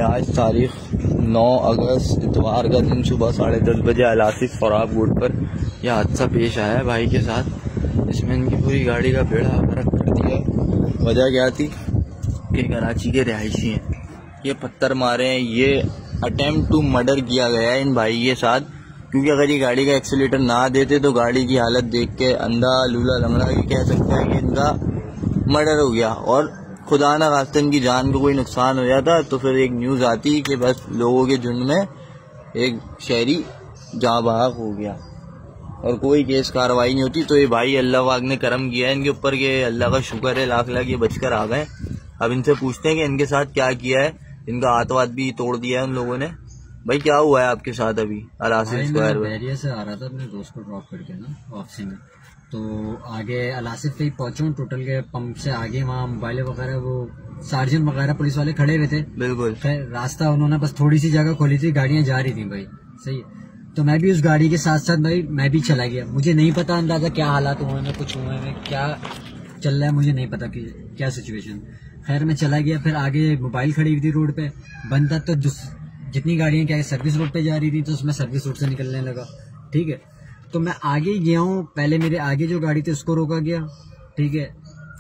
आज तारीख 9 अगस्त इतवार का दिन सुबह 10:30 बजे अलासिफ सोराब रोड पर यह हादसा पेश आया है भाई के साथ। इसमें इनकी पूरी गाड़ी का बेड़ा गर्क कर दिया। वजह क्या थी कि कराची के रिहायशी हैं, ये पत्थर मारे हैं, ये अटेम्प्ट टू मर्डर किया गया है इन भाई के साथ। क्योंकि अगर ये गाड़ी का एक्सीलेटर ना देते तो गाड़ी की हालत देख के अंधा लूला लंगड़ा ये कह सकता है कि इनका मर्डर हो गया और खुदा ना खास्ता इनकी जान को कोई नुकसान हो जाता। तो फिर एक न्यूज़ आती कि बस लोगों के झुंड में एक शहरी जाँ बहक हो गया और कोई केस कार्रवाई नहीं होती। तो ये भाई अल्लाह पाक ने करम किया है इनके ऊपर कि अल्लाह का शुक्र है लाख लाख ये बचकर आ गए। अब इनसे पूछते हैं कि इनके साथ क्या किया है। इनका हाथ वाथ भी तोड़ दिया है उन लोगों ने। भाई क्या हुआ है आपके साथ अभी अलासिफ स्क्वायर में? बैरियर से आ रहा था अपने दोस्त को ड्रॉप करके ना वापसी में, तो आगे अलासिफ पे पहुंचा टोटल के पंप से आगे वहाँ मोबाइल वगैरह वो सार्जन वगैरह पुलिस वाले खड़े हुए थे। बिल्कुल रास्ता उन्होंने बस थोड़ी सी जगह खोली थी, गाड़ियां जा रही थी भाई, सही है। तो मैं भी उस गाड़ी के साथ साथ भाई मैं भी चला गया। मुझे नहीं पता अंदाजा क्या हालात हुए हैं, कुछ हुए हैं, क्या चल रहा है मुझे नहीं पता कि क्या सिचुएशन। खैर मैं चला गया। फिर आगे मोबाइल खड़ी हुई थी रोड पे, बंद था। तो जितनी गाड़ियां क्या सर्विस रोड पे जा रही थी तो उसमें सर्विस रोड से निकलने लगा, ठीक है। तो मैं आगे ही गया हूँ, पहले मेरे आगे जो गाड़ी थी उसको रोका गया, ठीक है।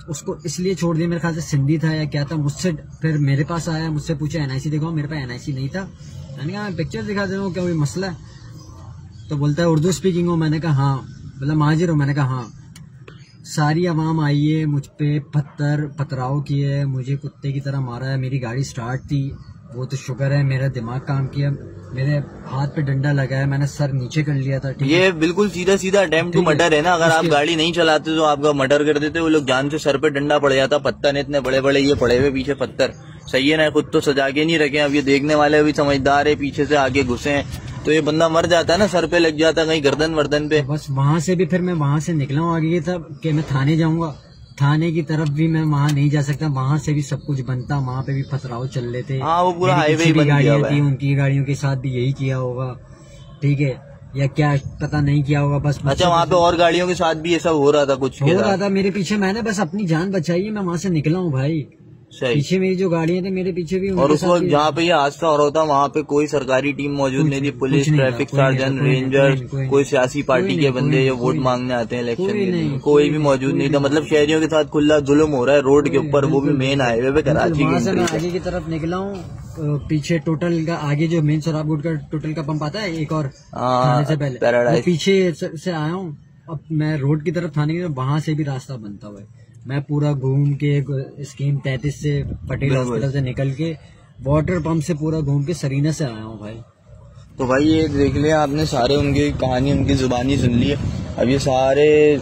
उसको इसलिए छोड़ दिया, मेरे ख्याल से सिंधी था या क्या था। मुझसे फिर मेरे पास आया, मुझसे पूछा एनआईसी दिखाओ, मेरे पास एनआईसी नहीं था। मैंने कहा पिक्चर दिखा दे रहा हूँ, क्या कोई मसला है? तो बोलता है उर्दू स्पीकिंग हो। मैंने कहा हाँ। बोला महाजिर हो? मैंने कहा हाँ। सारी आवाम आई है, मुझ पे पथराव किए, मुझे कुत्ते की तरह मारा है। मेरी गाड़ी स्टार्ट थी, वो तो शुक्र है मेरा दिमाग काम किया, मेरे हाथ पे डंडा लगाया, मैंने सर नीचे कर लिया था। ये बिल्कुल सीधा सीधा अटेम्प्ट टू मर्डर है ना। अगर आप गाड़ी नहीं चलाते तो आपका मर्डर कर देते। वो लोग जान से सर पे डंडा पड़ जाता। पत्थर ने इतने बड़े बड़े ये पड़े हुए पीछे पत्थर, सही है ना। खुद तो सजा के नहीं रखे। अब ये देखने वाले भी समझदार है, पीछे से आगे घुसे हैं तो ये बंदा मर जाता है ना, सर पे लग जाता कहीं गर्दन वर्दन पे। बस वहां से भी फिर मैं वहां से निकला हूँ आगे था कि मैं थाने जाऊंगा। थाने की तरफ भी मैं वहां नहीं जा सकता, वहां से भी सब कुछ बनता। वहां पे भी पथराव चल रहे थे। हाँ, वो पूरा हाईवे बन गाड़ियां थी, उनकी गाड़ियों के साथ भी यही किया होगा, ठीक है, या क्या पता नहीं किया होगा। बस अच्छा, वहाँ पे और गाड़ियों के साथ भी ये सब हो रहा था, कुछ हो रहा था मेरे पीछे। मैंने बस अपनी जान बचाई है, मैं वहां से निकला हूँ भाई। पीछे मेरी जो गाड़ियां थी मेरे पीछे भी। और उस वक्त जहाँ पे ये हादसा हो रहा था वहाँ पे कोई सरकारी टीम मौजूद नहीं थी। पुलिस, ट्रैफिक सर्जन, रेंजर्स, कोई सियासी पार्टी के बंदे जो वोट मांगने आते हैं इलेक्शन के लिए, कोई भी मौजूद नहीं था। मतलब शहरियों के साथ खुला जुल्म हो रहा है रोड के ऊपर, वो भी मेन हाईवे पे कराची के। मैं आगे की तरफ निकला हूँ, पीछे टोटल का आगे जो मेन सोराब रोड का टोटल का पंप आता है एक और थाने से पहले, पीछे से आया हूँ। अब मैं रोड की तरफ थाने की तरफ, वहां से भी रास्ता बनता हुआ है। मैं पूरा घूम के स्कीम 33 से पटेल हॉस्पिटल से निकल के वाटर पंप से पूरा घूम के सरीना से आया हूँ भाई। तो भाई ये देख लिया आपने, सारे उनकी कहानी उनकी जुबानी सुन ली है। अब ये सारे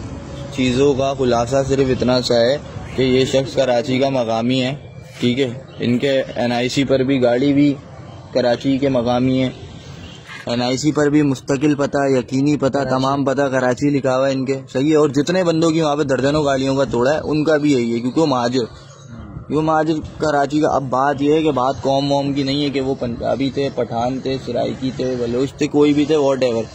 चीज़ों का खुलासा सिर्फ इतना सा है कि ये शख्स कराची का मकामी है, ठीक है। इनके एनआईसी पर भी गाड़ी भी कराची के मकामी है, एनआईसी पर भी मुस्तकिल पता, यकीनी पता, तमाम पता कराची लिखा हुआ है इनके, सही है। और जितने बंदों की वहाँ पे दर्जनों गाड़ियों का तोड़ा है उनका भी यही है, क्योंकि वो महाजिर कराची का। अब बात यह है कि बात कौम वॉम की नहीं है कि वो पंजाबी थे, पठान थे, सराइकी थे, बलोच थे, कोई भी थे, वॉटएवर।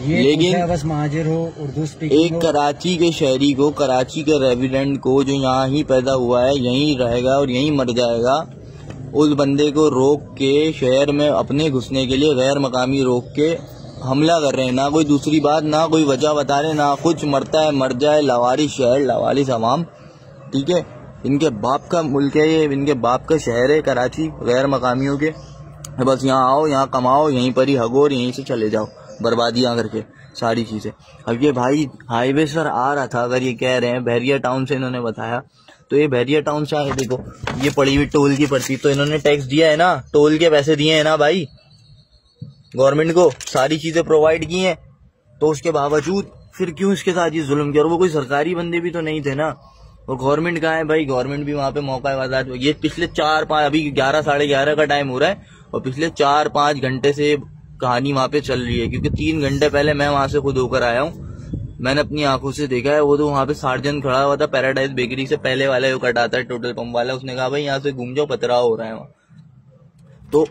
लेकिन बस महाजिर हो, उर्दू स्पीकिंग एक कराची के शहरी को, कराची के रेजिडेंट को जो यहाँ ही पैदा हुआ है, यहीं रहेगा और यहीं मर जाएगा, उस बंदे को रोक के शहर में अपने घुसने के लिए गैर मकामी रोक के हमला कर रहे हैं। ना कोई दूसरी बात, ना कोई वजह बता रहे, ना कुछ। मरता है मर जाए, लावारिस शहर, लावारिस अवाम, ठीक है। इनके बाप का मुल्क है ये, इनके बाप का शहर है कराची, गैर मकामियों के। बस यहाँ आओ, यहाँ कमाओ, यहीं पर ही हगो और यहीं से चले जाओ बर्बादियाँ करके सारी चीज़ें। अब ये भाई हाईवे पर आ रहा था, अगर ये कह रहे हैं बहरिया टाउन से इन्होंने बताया, तो ये बहरिया टाउन से आए। देखो ये पड़ी हुई टोल की पर्ची, तो इन्होंने टैक्स दिया है ना, टोल के पैसे दिए हैं ना भाई गवर्नमेंट को, सारी चीजें प्रोवाइड की हैं। तो उसके बावजूद फिर क्यों इसके साथ ये जुल्म किया? और वो कोई सरकारी बंदे भी तो नहीं थे ना। और गवर्नमेंट कहाँ है भाई? गवर्नमेंट भी वहाँ पे मौका आजाद। ये पिछले 4-5 अभी 11 साढ़े 11 का टाइम हो रहा है और पिछले 4-5 घंटे से कहानी वहाँ पे चल रही है। क्योंकि 3 घंटे पहले मैं वहां से खुद होकर आया हूँ, मैंने अपनी आंखों से देखा है। वो तो वहाँ पे सार्जन खड़ा हुआ था, पैराडाइज बेकरी से पहले वाला जो कटाता है टोटल पंप वाला, उसने कहा भाई यहाँ से घूम जाओ, पथराव हो रहा है वहाँ। तो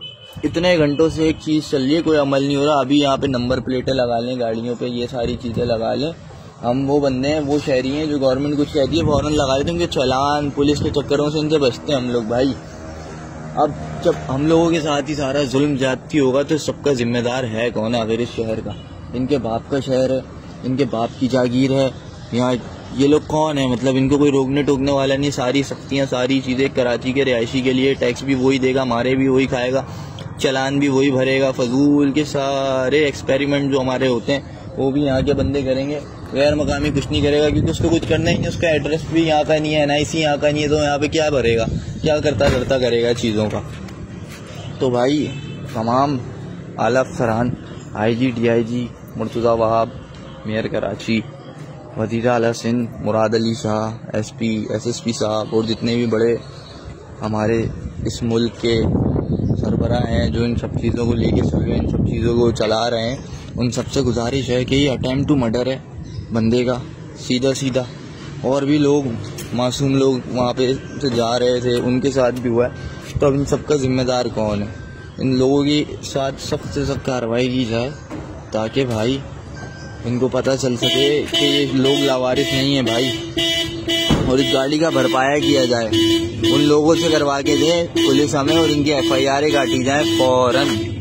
इतने घंटों से एक चीज चल रही है, कोई अमल नहीं हो रहा। अभी यहाँ पे नंबर प्लेटें लगा लें गाड़ियों पे, ये सारी चीजें लगा लें। हम वो बंदे हैं, वो शहरी हैं जो गवर्नमेंट कुछ कहती है फौरन लगा लेते हैं। उनके चालान पुलिस के चक्करों से इनसे बचते हैं हम लोग भाई। अब जब हम लोगों के साथ ही सारा जुल्म ज्यादती होगा तो सबका जिम्मेदार है कौन? अगर इस शहर का, इनके बाप का शहर है, इनके बाप की जागीर है, यहाँ ये लोग कौन है? मतलब इनको कोई रोकने टोकने वाला नहीं। सारी सख्तियाँ, सारी चीज़ें कराची के रिहायशी के लिए, टैक्स भी वही देगा, मारे भी वही खाएगा, चलान भी वही भरेगा, फजूल के सारे एक्सपेरिमेंट जो हमारे होते हैं वो भी यहाँ के बंदे करेंगे। गैर मकामी कुछ नहीं करेगा क्योंकि उसको कुछ करना ही नहीं, उसका एड्रेस भी यहाँ का नहीं है, NIC यहाँ का नहीं है, तो यहाँ पे क्या भरेगा, क्या करता करेगा चीज़ों का। तो भाई तमाम आला अफसरान, IG DIG Murtaza Wahab, mayor Karachi, वज़ीर आला सिंध मुराद अली शाह, SP SSP साहब और जितने भी बड़े हमारे इस मुल्क के सरबराह हैं जो इन सब चीज़ों को लेके इन सब चीज़ों को चला रहे हैं, उन सबसे गुजारिश है कि ये अटेम्प्ट टू मर्डर है बंदे का, सीधा। और भी लोग, मासूम लोग वहाँ पे से जा रहे थे, उनके साथ भी हुआ है। तो अब इन सबका जिम्मेदार कौन है? इन लोगों के साथ सख्त से सख्त कार्रवाई की जाए ताकि भाई इनको पता चल सके कि ये लोग लावारिस नहीं है भाई, और इस गाड़ी का भरपाया किया जाए। उन लोगों से करवा के दे पुलिस हमें, और इनकी FIR काटी जाए फौरन।